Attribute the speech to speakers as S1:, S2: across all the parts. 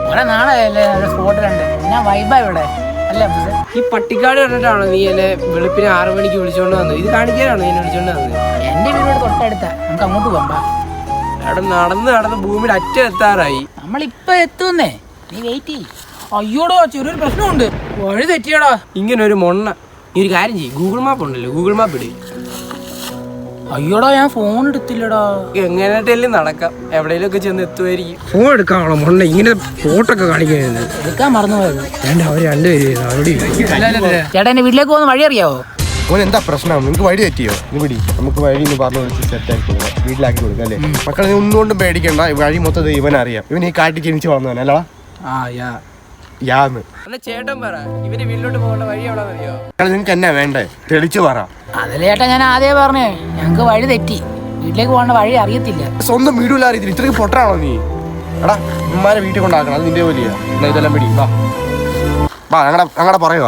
S1: കുറെ നാളായല്ലേ സ്പോട്ട് കണ്ട്. ഞാൻ വൈബാ ഇവിടെ അല്ലേ?
S2: ഈ പട്ടിക്കാട് കണ്ടിട്ടാണോ നീ എന്നെ വെളുപ്പിന് 6 മണിക്ക് വിളിച്ചോണ്ട് വന്നത്? ഇത് കാണിക്കാനാണോ എന്നെ വിളിച്ചോണ്ട് വന്നത്?
S1: എന്റെ വീടോട് തൊട്ടടുത്താ, നമുക്ക് അങ്ങോട്ട് പോകാം.
S2: അവിടെ നടന്ന് ഭൂമിയുടെ അറ്റം എത്താറായി.
S1: നമ്മളിപ്പൊ എത്തുന്നേ, നീ വെയിറ്റ് ചെയ്യ്. അയ്യോടോ, ചെറിയൊരു പ്രശ്നമുണ്ട്, വഴി തെറ്റിയടാ.
S2: ഇങ്ങനെ ഒരു മൊണ്ണ. ഈ ഒരു കാര്യം ചെയ്യും, ഗൂഗിൾ മാപ്പ് ഉണ്ടല്ലോ, ഗൂഗിൾ മാപ്പ് ഇട്.
S1: അയ്യോടാ, ഞാൻ ഫോൺ എടുത്തില്ലടാ.
S2: എങ്ങനെയായിട്ടെല്ലാം നടക്കാം, എവിടെയെങ്കിലും ഒക്കെ ചെന്ന് എത്തുമായിരിക്കും. ഫോൺ എടുക്കാണോ മൊണ്ണ? ഇങ്ങനെ ഫോട്ടോ ഒക്കെ കാണിക്കുന്നത്
S1: എടുക്കാൻ മറന്നുപോയത്.
S2: അവർ രണ്ടുപേരും.
S1: ചേട്ടാ, എന്റെ വീട്ടിലേക്ക് പോകുന്ന വഴി അറിയാവോ?
S3: ഓൻ എന്താ പ്രശ്നം? നിങ്ങൾക്ക് വഴി തെറ്റിയോ? ഇവിടെ നമുക്ക് വഴി പറഞ്ഞു വിളിച്ച് സെറ്റാക്കി കൊടുക്കാം, വീട്ടിലാക്കി കൊടുക്കാം അല്ലേ? മക്കളെ ഒന്നുകൊണ്ടും പേടിക്കണ്ട, വഴി മൊത്തം ഇവനറിയാം. ഇവൻ ഈ കാട്ടി ജനിച്ച് വന്നവനല്ലോ.
S2: ചേട്ടൻ പറ, ഇവന്റെ വീട്ടിലോട്ട് പോകേണ്ട വഴി എവിടെ അറിയോ?
S3: നിങ്ങൾക്ക് എന്നാ വേണ്ടേ? തെളിച്ചു പറ.
S1: അതല്ലേ ചേട്ടാ, ഞാൻ ആദ്യമേ പറഞ്ഞേ, ഞങ്ങക്ക് വഴി തെറ്റി, വീട്ടിലേക്ക് പോകേണ്ട വഴി അറിയത്തില്ല.
S3: സ്വന്തം വീടുള്ള അറിയത്തില്ല, ഇത്രയും പൊട്ടറാണോ നീ? എടാ, ഉമ്മാരെ വീട്ടിൽ കൊണ്ടാക്കണം, അത് നിന്റെ ജോലിയാ. എന്നാ ഇതെല്ലാം പിടി, വാ ഞങ്ങളുടെ പറയുക.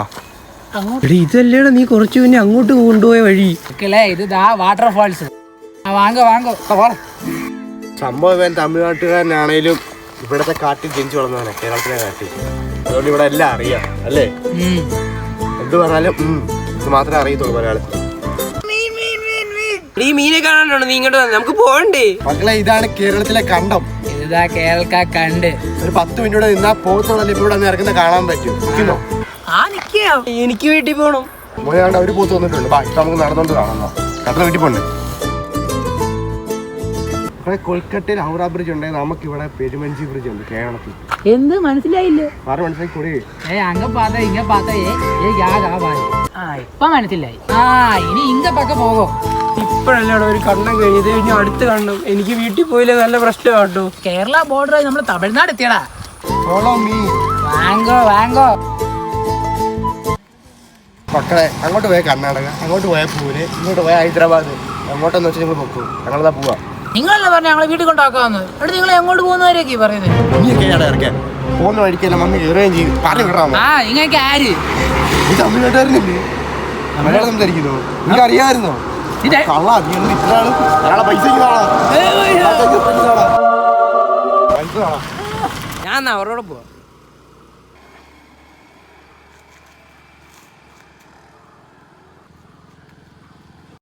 S2: ഇതല്ലേടാ നീ കുറച്ചു പിന്നെ അങ്ങോട്ട് കൊണ്ടുപോയ വഴി.
S1: ഇത് വാട്ടർഫാൾസ്. വാങ്ങോ.
S3: സംഭവം ഇവൻ തമിഴ്നാട്ടുകാരനാണേലും ഇവിടത്തെ കാട്ടിൽ ജനിച്ചു വളർന്നവനെ, കേരളത്തിലെ കാട്ടിൽ. അതുകൊണ്ട് ഇവിടെ എല്ലാം അറിയാം അല്ലേ? എന്ത് പറഞ്ഞാലും ഇത് മാത്രമേ അറിയത്തുള്ളൂ മലയാളത്തിൽ.
S2: ഈ മീനെ കാണാനാണോ നീ ഇങ്ങോട്ട് വന്നത്? നമുക്ക് പോകണ്ടേ
S3: മക്കളെ? ഇതാണ് കേരളത്തിലെ കണ്ടം.
S1: ഇതാ കേരള കണ്ട്.
S3: ഒരു 10 മിനിറ്റ് കൂടെ നിന്നാ പോകത്തുള്ളൂ, ഇവിടെ ഇറങ്ങുന്ന കാണാൻ പറ്റും.
S2: എനിക്ക് വീട്ടിൽ പോകണം.
S3: മോയാണ്ട് അവര് പോത്ത് വന്നിട്ടുണ്ട്. ഇപ്പൊ നമുക്ക് നടന്നോണ്ട് കാണാം. കട്ടറ വീട്ടിൽ പോണ്ടേ? കൊൽക്കട്ടയിൽ ഹൗറ ബ്രിഡ്ജ് ഉണ്ടെങ്കിൽ നമുക്ക് ഇവിടെ പെരുമഞ്ചി ബ്രിഡ്ജ് ഉണ്ട് കേരളത്തിൽ.
S1: എന്ത് മനസ്സിലായില്ലേ?
S3: ആറ് മനസ്സിലാക്കി കൂടി.
S1: ഇപ്പൊ മനസ്സിലായി. ഇനി ഇങ്ങ പക്ക പോകോ.
S2: ഇപ്പഴല്ലേടോ ഒരു കണ്ണം കഴിഞ്ഞത്, ഇനി അടുത്ത് കണ്ടു. എനിക്ക് വീട്ടിൽ പോയില്ലേ നല്ല പ്രശ്നം കേട്ടോ.
S1: കേരള ബോർഡറായി നമ്മൾ തമിഴ്നാട് എത്തിയടാ. വാങ്ങോ.
S3: മക്കളെ, അങ്ങോട്ട് പോയ കർണാടക, അങ്ങോട്ട് പോയ പൂനെ, ഇങ്ങോട്ട് പോയ ഹൈദരാബാദ്. അങ്ങോട്ടെന്ന് വെച്ചാൽ നിങ്ങൾ പൊക്കും, ഞങ്ങളതാ പോവാ.
S1: നിങ്ങളല്ലേ പറഞ്ഞ ഞങ്ങളെ വീട്ടിൽ കൊണ്ടാക്കാന്ന്? അവിടെ നിങ്ങൾ എങ്ങോട്ട് പോകുന്നവരൊക്കെ പറയുന്നത്?
S3: ഇറക്കാൻ പോകുന്ന വഴിക്കല്ല മമ്മി കയറുകയും ചെയ്യും. പറഞ്ഞു വിടാമോ?
S1: നിങ്ങൾക്ക് ആര്?
S3: ഈ തമിഴ്നാട്ടുകാരനല്ലേ മലയാളം സംസാരിക്കുന്നു? നിങ്ങൾക്ക് അറിയാമായിരുന്നോ? കള്ളാ, നീ ഒന്ന് ഇത്രയാണ് ഒരാളെ പൈസക്ക്
S2: ഞാൻ അവരോട് പോവാം.